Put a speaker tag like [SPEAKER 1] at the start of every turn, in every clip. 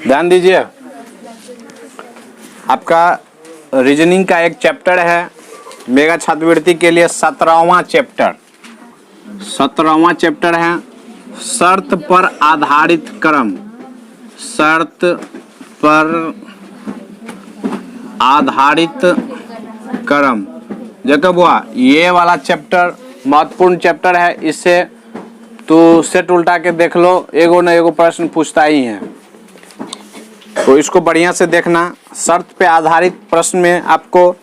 [SPEAKER 1] ध्यान दीजिए, आपका रीजनिंग का एक चैप्टर है मेगा छात्रवृत्ति के लिए 17वां चैप्टर। 17वां चैप्टर है शर्त पर आधारित क्रम। शर्त पर आधारित क्रम। देखो बुआ, ये वाला चैप्टर महत्वपूर्ण चैप्टर है। इससे तो सेट उल्टा के देख लो, एगो न एगो प्रश्न पूछता ही है, तो इसको बढ़िया से देखना। शर्त पे आधारित प्रश्न में आपको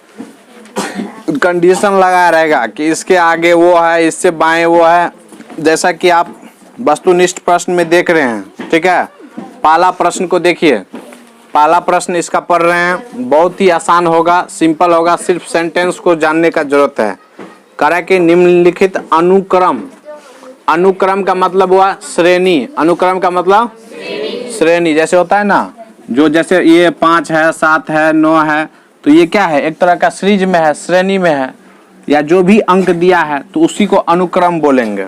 [SPEAKER 1] कंडीशन लगाया रहेगा कि इसके आगे वो है, इससे बाएं वो है, जैसा कि आप वस्तुनिष्ठ प्रश्न में देख रहे हैं। ठीक है, पहला प्रश्न को देखिए। पहला प्रश्न इसका पढ़ रहे हैं, बहुत ही आसान होगा, सिंपल होगा, सिर्फ सेंटेंस को जानने का जरूरत है। कह रहा है कि निम्नलिखित अनुक्रम। अनुक्रम का मतलब हुआ श्रेणी। अनुक्रम का मतलब श्रेणी। जैसे होता है ना, जो जैसे ये 5 है, 7 है, 9 है, तो ये क्या है, एक तरह का सीरीज में है, श्रेणी में है, या जो भी अंक दिया है तो उसी को अनुक्रम बोलेंगे।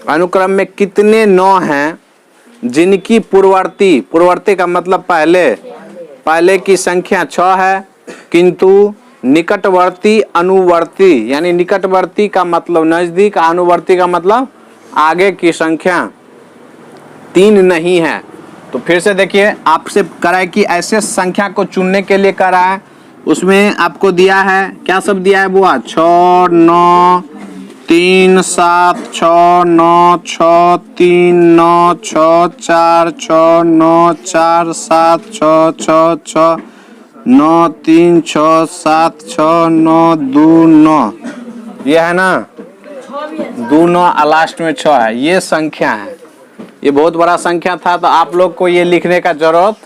[SPEAKER 1] अनुक्रम में कितने 9 हैं जिनकी पूर्ववर्ती, पूर्ववर्ती का मतलब पहले की संख्या 6 है, किंतु निकटवर्ती अनुवर्ती, यानी निकटवर्ती का मतलब नजदीक, अनुवर्ती का मतलब आगे की संख्या 3 नहीं है। तो फिर से देखिए, आपसे कह रहा है कि ऐसे संख्या को चुनने के लिए कह रहा है। उसमें आपको दिया है, क्या सब दिया है बुआ, 6, 9, 3, 7, 6, 9, 6, 3, 9, 6, 4, 6, 9, 4, 7, 6, 6, 6, 9, 3, 6, 7, 6, 9, 2, 9, ये है ना, 2, 9, लास्ट में 6 है। ये संख्या है, ये बहुत बड़ा संख्या था, तो आप लोग को ये लिखने का जरूरत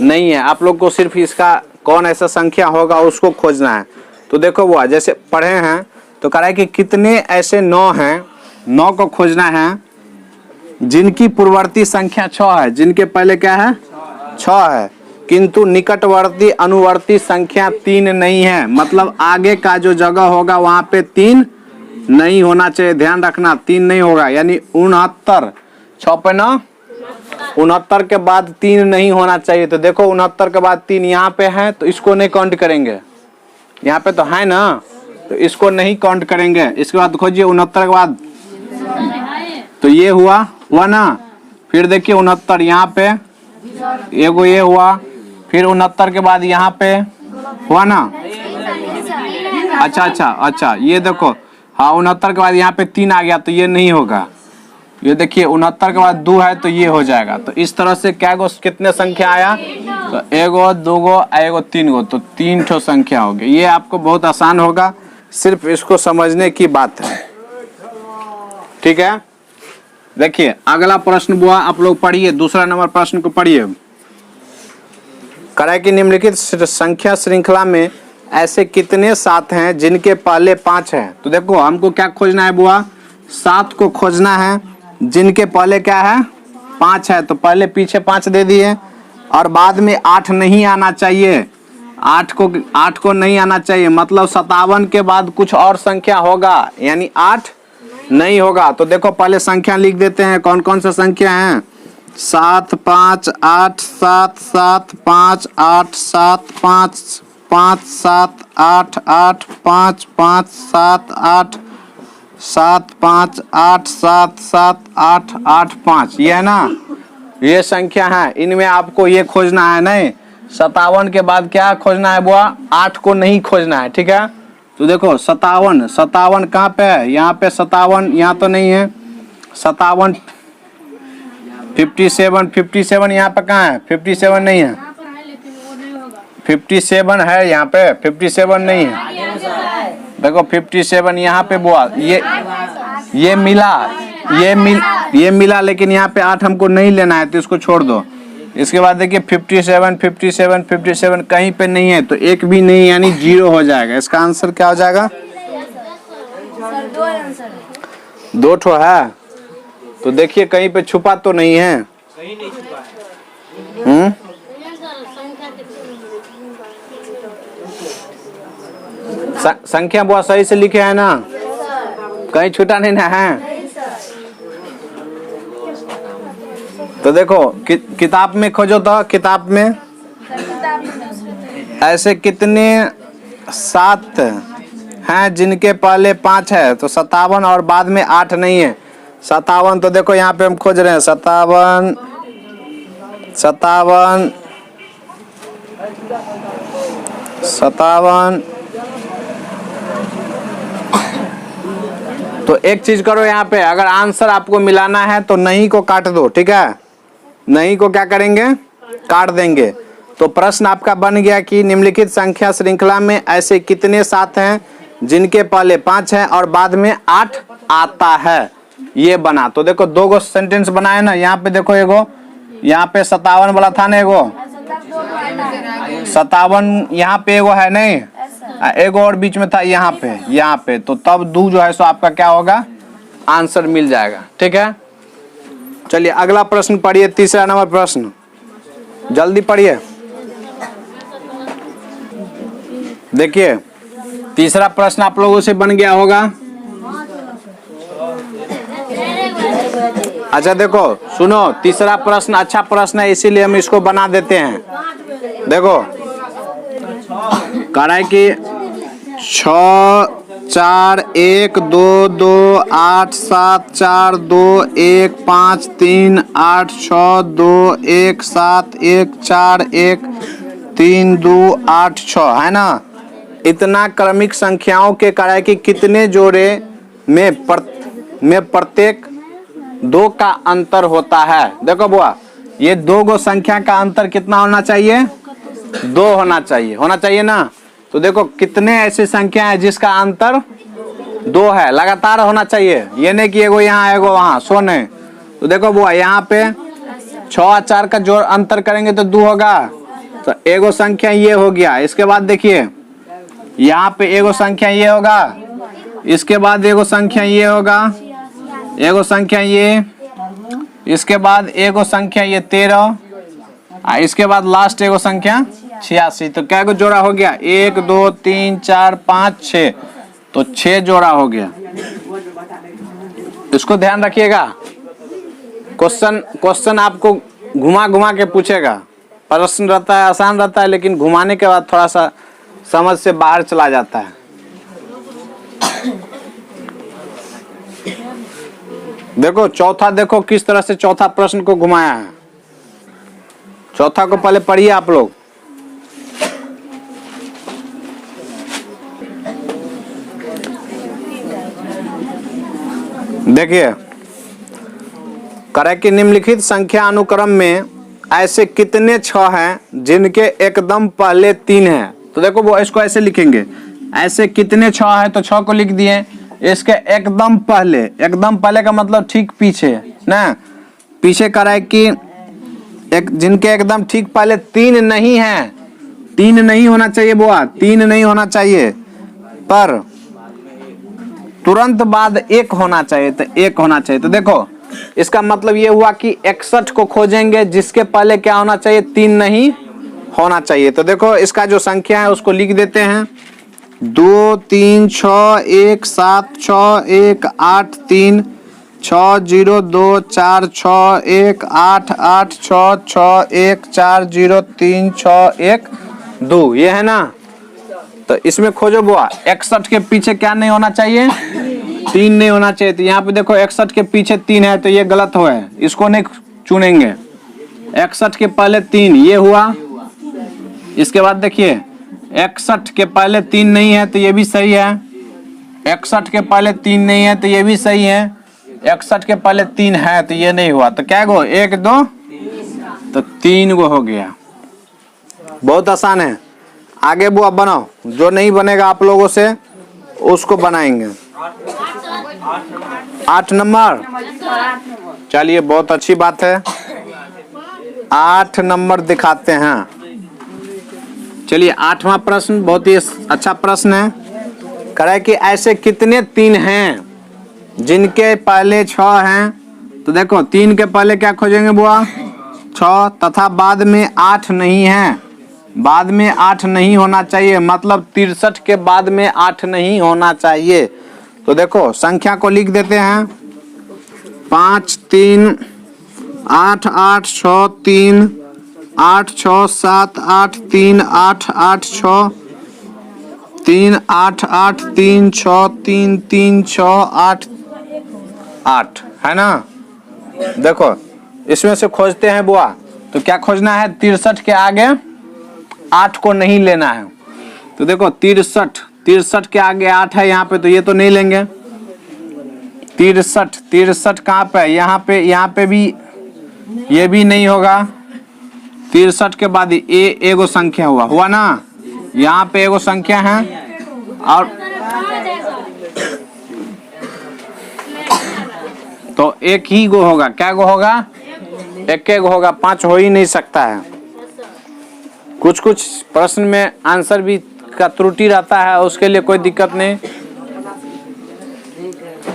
[SPEAKER 1] नहीं है। आप लोग को सिर्फ इसका कौन ऐसा संख्या होगा उसको खोजना है। तो देखो बुआ, जैसे पढ़े हैं तो कह रहा है कि कितने ऐसे 9 हैं, 9 को खोजना है जिनकी पूर्ववर्ती संख्या 6 है, जिनके पहले क्या है, 6 है, किंतु निकटवर्ती अनुवर्ती संख्या 3 नहीं है। मतलब आगे का जो जगह होगा वहां पे 3 नहीं होना चाहिए, ध्यान रखना, 3 नहीं होगा। यानी 69, 6 पे 9, 69 के बाद 3 नहीं होना चाहिए। तो देखो 69 के बाद 3 यहाँ पे है, तो इसको नहीं काउंट करेंगे। यहाँ पे तो है ना, तो इसको नहीं काउंट करेंगे। इसके बाद खोजिए 69 के बाद, तो ये हुआ ना। फिर देखिए 69 यहाँ पे एगो ये हुआ, फिर 69 के बाद यहाँ पे हुआ ना। अच्छा, ये देखो, हाँ 69 के बाद यहाँ पे 3 आ गया, तो ये नहीं होगा। ये देखिए 69 के बाद 2 है, तो ये हो जाएगा। तो इस तरह से क्या गो, कितने संख्या आया, तो एगो, 2 गो, एगो, 3 गो, तो 3 ठो संख्या हो गई। ये आपको बहुत आसान होगा, सिर्फ इसको समझने की बात है। ठीक है, देखिए अगला प्रश्न बुआ आप लोग पढ़िए, दूसरा नंबर प्रश्न को पढ़िए। कह रहा है कि निम्नलिखित संख्या श्रृंखला में ऐसे कितने 7 हैं जिनके पहले 5 हैं। तो देखो हमको क्या खोजना है बुआ, 7 को खोजना है जिनके पहले क्या है, 5 है। तो पहले पीछे 5 दे दिए, और बाद में 8 नहीं आना चाहिए। 8 को नहीं आना चाहिए, मतलब 57 के बाद कुछ और संख्या होगा, यानी 8 नहीं होगा। तो देखो पहले संख्या लिख देते हैं, कौन कौन सा संख्या है, 7, 5, 8, 7, 7, 5, 8, 7, 5, 5, 7, 8, 8, 5, 5, 7, 8, 7, 5, 8, 7, 7, 8, 8, 5, ये है ना, ये संख्या है। इनमें आपको ये खोजना है, नहीं 57 के बाद क्या खोजना है बुआ, 8 को नहीं खोजना है। ठीक है, तो देखो 57 कहाँ पे है, यहाँ पे 57, यहाँ तो नहीं है 57, 57 यहाँ पे कहाँ है, 57 नहीं है, 57 है यहाँ पे, 57 नहीं है। देखो 57 यहाँ पे बुआ, ये मिला, लेकिन यहाँ पे 8 हमको नहीं लेना है, तो इसको छोड़ दो। इसके बाद देखिए 57 कहीं पे नहीं है, तो एक भी नहीं, यानी 0 हो जाएगा। इसका आंसर क्या हो जाएगा, 2 ठो है। तो देखिए कहीं पे छुपा तो नहीं है, संख्या बहुत सही से लिखे है ना, कहीं छूटा नहीं ना है। तो देखो किताब में खोजो, तो किताब में ऐसे कितने 7 हैं जिनके पहले 5 है, तो 57 और बाद में 8 नहीं है। 57 तो देखो यहाँ पे हम खोज रहे हैं 57 57 57। तो एक चीज करो यहाँ पे, अगर आंसर आपको मिलाना है तो नहीं को काट दो, ठीक है। नहीं को क्या करेंगे, काट देंगे। तो प्रश्न आपका बन गया कि निम्नलिखित संख्या श्रृंखला में ऐसे कितने 7 हैं जिनके पहले 5 है और बाद में 8 आता है, ये बना। तो देखो 2 गो सेंटेंस बनाए ना, यहाँ पे देखो एगो यहाँ पे 57 वाला था ना, एगो 57 यहाँ पे एगो है नहीं, एगो और बीच में था यहाँ पे। तो तब 2 जो है सो आपका क्या होगा, आंसर मिल जाएगा, ठीक है। चलिए अगला प्रश्न पढ़िए, तीसरा नंबर प्रश्न, जल्दी पढ़िए। देखिए तीसरा प्रश्न आप लोगों से बन गया होगा। अच्छा देखो सुनो, तीसरा प्रश्न अच्छा प्रश्न है, इसीलिए हम इसको बना देते हैं। देखो कह रहा है कि 6 4 1 2 2 8 7 4 2 1 5 3 8 6 2 1 7 1 4 1 3 2 8 6 है ना। इतना क्रमिक संख्याओं के कारण कि कितने जोड़े में प्रत्येक 2 का अंतर होता है। देखो बुआ, ये 2 गो संख्या का अंतर कितना होना चाहिए, 2 होना चाहिए ना। तो देखो कितने ऐसी संख्या है जिसका अंतर 2 है, लगातार होना चाहिए, ये नहीं कि एगो यहाँ एगो वहाँ, सो नहीं। तो देखो बुआ यहाँ पे 6 और 4 का जोड़ अंतर करेंगे तो 2 होगा, तो एगो संख्या ये हो गया। इसके बाद देखिए यहाँ पे एगो संख्या ये होगा, इसके बाद एगो संख्या ये होगा, एगो संख्या ये, इसके बाद एगो संख्या ये 13, इसके बाद लास्ट एगो संख्या 86। तो क्या जोड़ा हो गया, 1 2 3 4 5 6, तो 6 जोड़ा हो गया। इसको ध्यान रखिएगा, क्वेश्चन आपको घुमा घुमा के पूछेगा। प्रश्न रहता है आसान रहता है, लेकिन घुमाने के बाद थोड़ा सा समझ से बाहर चला जाता है। देखो चौथा, देखो किस तरह से चौथा प्रश्न को घुमाया है। चौथा को पहले पढ़िए आप लोग। देखिए करे कि निम्नलिखित संख्या अनुक्रम में ऐसे कितने 6 हैं जिनके एकदम पहले 3 हैं। तो देखो वो इसको ऐसे लिखेंगे, ऐसे कितने 6 हैं, तो 6 को लिख दिए। इसके एकदम पहले का मतलब ठीक पीछे ना, पीछे कह रहा है कि जिनके एकदम ठीक पहले 3 नहीं है, 3 नहीं होना चाहिए बुआ, 3 नहीं होना चाहिए, पर तुरंत बाद 1 होना चाहिए, तो 1 होना चाहिए। तो देखो इसका मतलब ये हुआ कि 61 को खोजेंगे जिसके पहले क्या होना चाहिए, 3 नहीं होना चाहिए। तो देखो इसका जो संख्या है उसको लिख देते हैं, 2 3 6 1 7 6 1 8 3 6 0 2 4 6 1 8 8 6 6 1 4 0 3 6 1 2, ये है ना। तो इसमें खोजो बुआ, 61 के पीछे क्या नहीं होना चाहिए, 3 नहीं होना चाहिए। तो यहाँ पे देखो 61 के पीछे 3 है, तो ये गलत हो है, इसको नहीं चुनेंगे। 61 के पहले 3 ये हुआ। इसके बाद देखिए 61 के पहले 3 नहीं है, तो ये भी सही है। 61 के पहले 3 नहीं है, तो ये भी सही है। 61 के पहले 3 है, तो ये नहीं हुआ। तो क्या गो, 1 2, तो 3 गो हो गया। बहुत आसान है। आगे बुआ बनाओ, जो नहीं बनेगा आप लोगों से उसको बनाएंगे। 8 नंबर, चलिए बहुत अच्छी बात है, 8 नंबर दिखाते हैं। चलिए 8वां प्रश्न बहुत ही अच्छा प्रश्न है। कह रहा है कि ऐसे कितने 3 हैं जिनके पहले 6 हैं। तो देखो 3 के पहले क्या खोजेंगे बुआ, 6, तथा बाद में 8 नहीं है, बाद में 8 नहीं होना चाहिए, मतलब 63 के बाद में 8 नहीं होना चाहिए। तो देखो संख्या को लिख देते हैं, 5 3 8 8 6 3 8 6 7 8 3 8 8 6 3 8 8 3 6 3 3 6 8 8 है ना। देखो इसमें से खोजते हैं बुआ, तो क्या खोजना है, 63 के आगे 8 को नहीं लेना है। तो देखो 63 के आगे 8 है यहाँ पे, तो ये तो नहीं लेंगे। 63 कहाँ पे है, यहाँ पे भी, ये भी नहीं होगा। 63 के बाद एगो संख्या हुआ ना, यहाँ पे एगो संख्या है और तो एक ही गो होगा। क्या गो होगा, एक गो होगा, 5 हो ही नहीं सकता है। कुछ कुछ प्रश्न में आंसर भी का त्रुटि रहता है, उसके लिए कोई दिक्कत नहीं,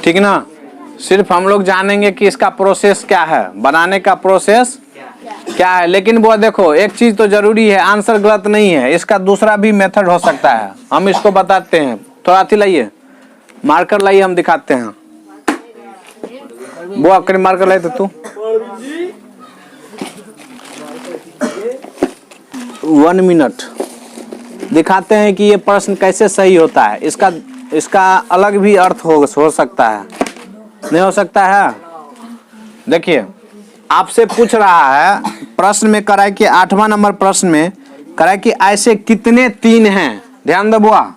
[SPEAKER 1] ठीक ना। सिर्फ हम लोग जानेंगे कि इसका प्रोसेस क्या है, बनाने का प्रोसेस क्या है। लेकिन वो देखो एक चीज तो जरूरी है, आंसर गलत नहीं है, इसका दूसरा भी मेथड हो सकता है, हम इसको बताते हैं। थोड़ा अथी लाइए, मार्कर लाइए, हम दिखाते हैं। वो आखिर मार्कर लाए तो तू 1 मिनट दिखाते हैं कि ये प्रश्न कैसे सही होता है। इसका अलग भी अर्थ हो सकता है, नहीं हो सकता है। देखिए आपसे पूछ रहा है प्रश्न में, कराए कि 8वां नंबर प्रश्न में कराए कि ऐसे कितने 3 हैं, ध्यान दो बुआ,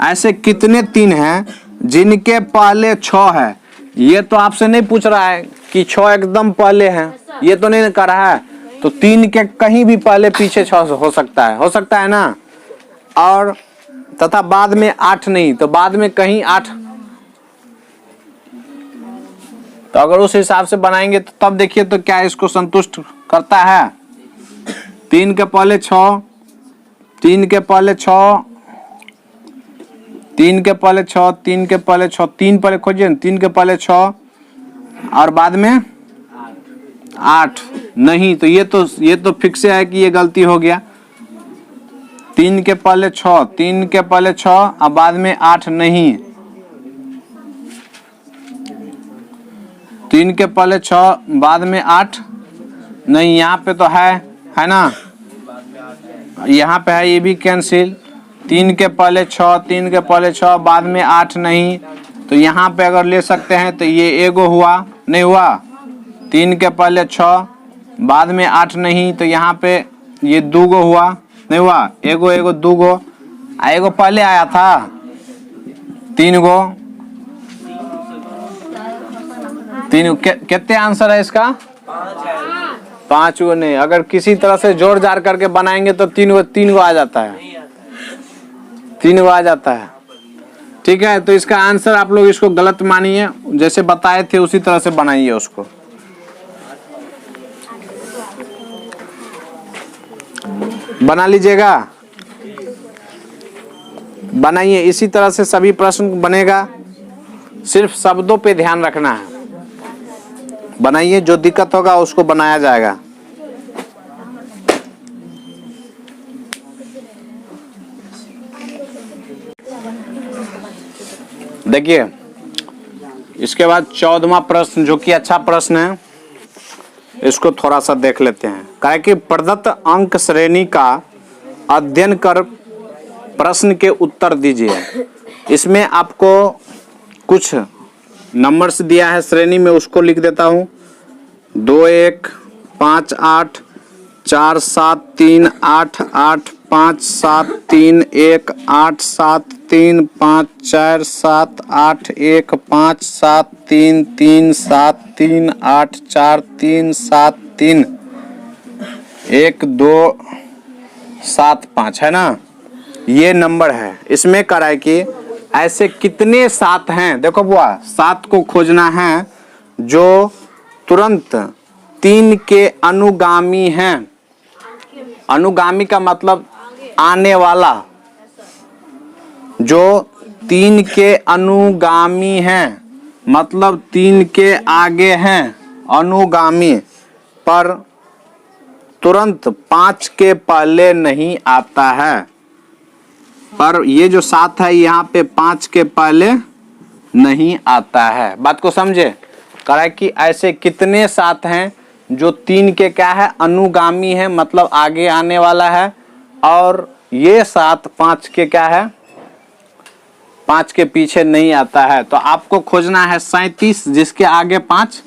[SPEAKER 1] ऐसे कितने 3 हैं जिनके पहले 6 है। ये तो आपसे नहीं पूछ रहा है कि 6 एकदम पहले हैं, ये तो नहीं कर रहा है। तो 3 के कहीं भी पहले पीछे 6 हो सकता है ना। और तथा बाद में 8 नहीं, तो बाद में कहीं 8, तो अगर उस हिसाब से बनाएंगे तो तब देखिए तो क्या इसको संतुष्ट करता है। 3 के पहले 6, 3 के पहले 6, 3 के पहले 6, 3 के पहले 6, 3 पहले खोजिए, 3 के पहले 6 और बाद में 8 नहीं, तो ये तो फिक्स है कि ये गलती हो गया। 3 के पहले 6, 3 के पहले 6 और बाद में 8 नहीं, 3 के पहले 6 बाद में 8 नहीं, यहाँ पे तो है ना, यहाँ पे है, ये भी कैंसिल। 3 के पहले 6, 3 के पहले 6 बाद में 8 नहीं, तो यहाँ पे अगर ले सकते हैं तो ये एगो हुआ, नहीं हुआ। 3 के पहले 6 बाद में 8 नहीं, तो यहाँ पे ये 2 गो हुआ, नहीं हुआ। एगो 2 गो, एगो पहले आया था 3 गो, 3 कितने आंसर है इसका, 5 गो नहीं। अगर किसी तरह से जोड़ जाड़ करके बनाएंगे तो 3 गो आ जाता है, 3 गो आ जाता है, ठीक है। तो इसका आंसर आप लोग इसको गलत मानिए, जैसे बताए थे उसी तरह से बनाइए उसको। बना लीजिएगा, बनाइए, इसी तरह से सभी प्रश्न बनेगा, सिर्फ शब्दों पे ध्यान रखना है। बनाइए, जो दिक्कत होगा उसको बनाया जाएगा। देखिए इसके बाद 14वां प्रश्न, जो कि अच्छा प्रश्न है, इसको थोड़ा सा देख लेते हैं। कहा कि प्रदत्त अंक श्रेणी का अध्ययन कर प्रश्न के उत्तर दीजिए। इसमें आपको कुछ नंबर्स दिया है श्रेणी में, उसको लिख देता हूँ। 2 1 5 8 4 7 3 8 8 5 7 3 1 8 7 3 5 4 7 8 1 5 7 3 3 7 3 8 4 3 7 3 1 2 7 5 है ना, ये नंबर है। इसमें कराए कि ऐसे कितने 7 हैं। देखो बुआ, 7 को खोजना है जो तुरंत 3 के अनुगामी हैं। अनुगामी का मतलब आने वाला, जो 3 के अनुगामी हैं, मतलब 3 के आगे हैं, अनुगामी, पर तुरंत 5 के पहले नहीं आता है। पर ये जो 7 है यहाँ पे 5 के पहले नहीं आता है। बात को समझे। कहा कि ऐसे कितने 7 हैं जो 3 के क्या है, अनुगामी है, मतलब आगे आने वाला है, और ये 7 5 के क्या है, 5 के पीछे नहीं आता है। तो आपको खोजना है 37 जिसके आगे 5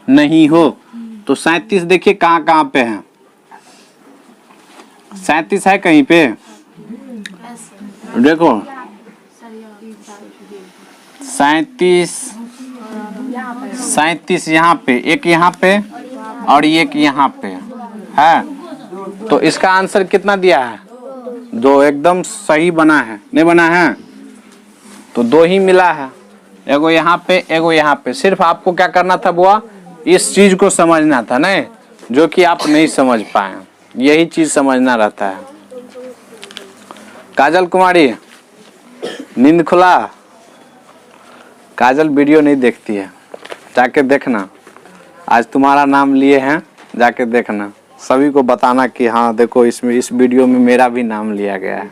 [SPEAKER 1] नहीं हो। तो 37 देखिए कहाँ कहाँ पे है, 37 है कहीं पे, देखो 37 यहाँ पे, एक यहाँ पे और एक यहाँ पे है। तो इसका आंसर कितना दिया है, 2, एकदम सही बना है, नहीं बना है? तो 2 ही मिला है, एगो यहाँ पे एगो यहाँ पे। सिर्फ आपको क्या करना था बुआ, इस चीज को समझना था, नहीं जो कि आप नहीं समझ पाए, यही चीज समझना रहता है। काजल कुमारी, नींद खुला? काजल वीडियो नहीं देखती है, जाके देखना, आज तुम्हारा नाम लिए हैं, जाके देखना, सभी को बताना कि हाँ देखो इसमें, इस वीडियो में मेरा भी नाम लिया गया है।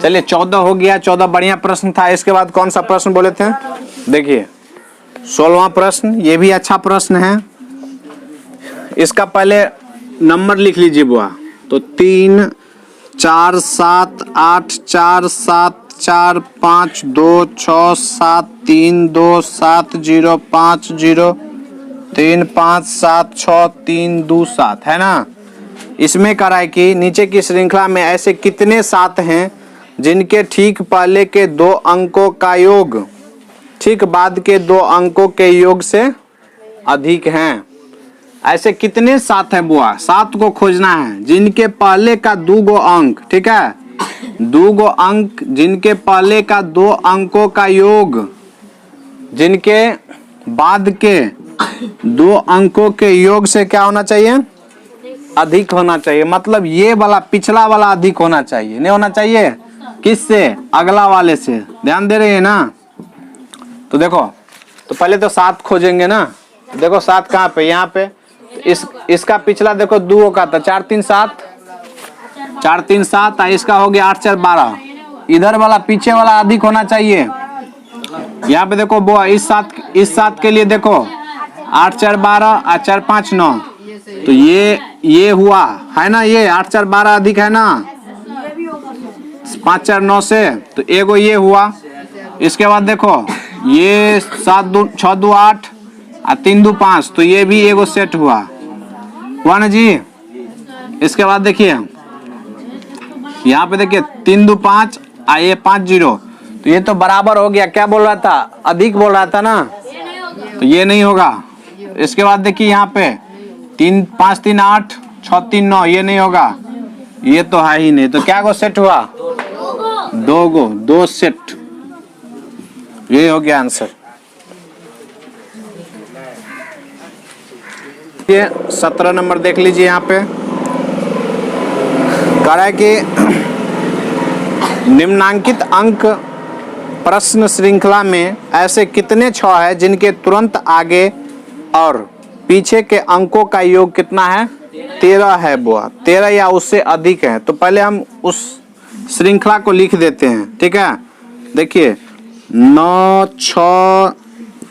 [SPEAKER 1] चलिए 14 हो गया, 14 बढ़िया प्रश्न था। इसके बाद कौन सा प्रश्न बोले थे, देखिए 16वां प्रश्न, ये भी अच्छा प्रश्न है। इसका पहले नंबर लिख लीजिए बुआ। तो 3 4 7 8 4 7 4 5 2 6 7 3 2 7 0 5 0 3 5 7 6 3 2 7 है ना। इसमें करा है कि नीचे की श्रृंखला में ऐसे कितने 7 हैं जिनके ठीक पहले के 2 अंकों का योग ठीक बाद के 2 अंकों के योग से अधिक हैं। ऐसे कितने 7 हैं बुआ, 7 को खोजना है जिनके पहले का 2 अंक, ठीक है, 2 अंक जिनके पहले का 2 अंकों का योग जिनके बाद के 2 अंकों के योग से क्या होना चाहिए, अधिक होना चाहिए। मतलब ये वाला पिछला वाला अधिक होना चाहिए, नहीं होना चाहिए किससे, अगला वाले से। ध्यान दे रहे हैं ना। तो देखो, तो पहले तो 7 खोजेंगे ना। देखो 7 कहाँ पे, यहाँ पे। इसका पिछला देखो 2 का था, 4 3 7 4 3 7, इसका हो गया 8 4 12। इधर वाला पीछे वाला अधिक होना चाहिए। यहाँ पे देखो वो इस 7 के लिए देखो 8 4 12 और 4 5 9, तो ये हुआ है ना, ये 8 4 12 अधिक है ना 5 4 9 से, तो एगो ये हुआ। इसके बाद देखो ये 7 2 6 2 8 और 3 2 5, तो ये भी एगो सेट हुआ ना जी। इसके बाद देखिए यहाँ पे देखिए 3 2 5 और ये 5 0, तो ये तो बराबर हो गया। क्या बोल रहा था, अधिक बोल रहा था ना, तो ये नहीं होगा। इसके बाद देखिए यहाँ पे 3 5 3 8 6 3 9, ये नहीं होगा, ये तो है ही नहीं। तो क्या गो सेट हुआ, 2 सेट, ये हो गया आंसर। ये 17 नंबर देख लीजिए, यहाँ पे कह रहा है कि निम्नांकित अंक प्रश्न श्रृंखला में ऐसे कितने 6 है जिनके तुरंत आगे और पीछे के अंकों का योग कितना है, 13 है बुआ, 13 या उससे अधिक है। तो पहले हम उस श्रृंखला को लिख देते हैं, ठीक है। देखिए 9 6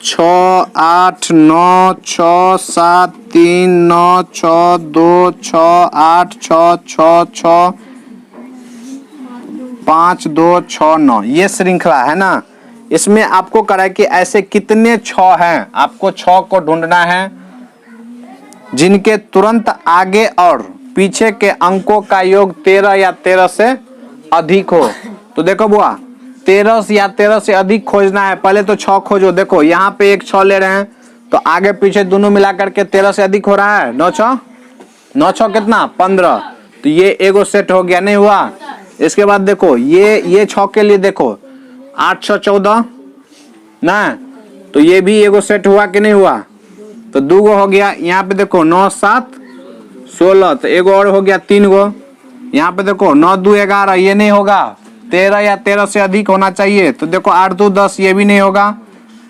[SPEAKER 1] 6 8 9 6 7 3 9 6 2 6 8 6 6 6 5 2 6 9, ये श्रृंखला है ना। इसमें आपको करा है कि ऐसे कितने 6 हैं, आपको 6 को ढूंढना है जिनके तुरंत आगे और पीछे के अंकों का योग 13 या 13 से अधिक हो। तो देखो बुआ 13 या 13 से अधिक खोजना है। पहले तो 6 खोजो। देखो यहाँ पे एक 6 ले रहे हैं, तो आगे पीछे दोनों मिला करके 13 से अधिक हो रहा है। 9 6 कितना, 15, तो ये एगो सेट हो गया, नहीं हुआ। इसके बाद देखो ये 6 के लिए देखो 8 6 14 ना, तो ये भी एगो सेट हुआ कि नहीं हुआ, तो 2 गो हो गया। यहाँ पे देखो 9 7 16, तो एगो और हो गया 3 गो। यहाँ पे देखो 9 2 11, ये नहीं होगा, 13 या 13 से अधिक होना चाहिए। तो देखो 8 2 10, ये भी नहीं होगा।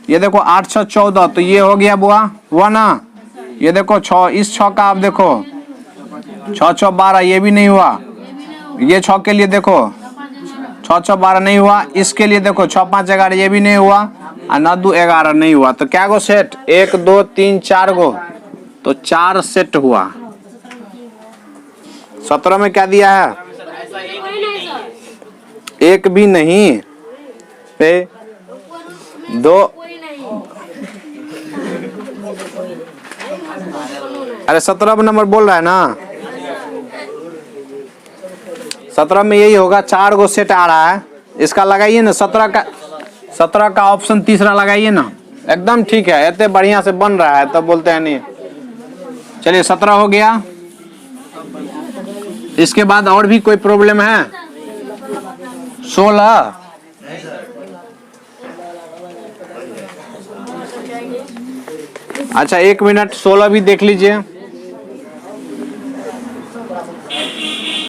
[SPEAKER 1] ये देखो 8 6 14, तो ये हो गया बुआ, हुआ ना। ये देखो 6, इस 6 का आप देखो 6 6 12, ये भी नहीं हुआ। ये 6 के लिए देखो 6 6 12 नहीं हुआ। इसके लिए देखो 6 5 11, ये भी नहीं हुआ। और 9 2 11 नहीं हुआ तो क्या गो सेट 1 2 3 4 गो तो 4 सेट हुआ। 17 में क्या दिया है? एक भी नहीं पे 2। अरे 17 नंबर बोल रहा है ना, 17 में यही होगा, 4 गो सेट आ रहा है। इसका लगाइए ना 17 का ऑप्शन तीसरा लगाइए ना, एकदम ठीक है। इतने बढ़िया से बन रहा है तब बोलते हैं नहीं। चलिए 17 हो गया। इसके बाद और भी कोई प्रॉब्लम है? 16। अच्छा 1 मिनट, 16 भी देख लीजिए।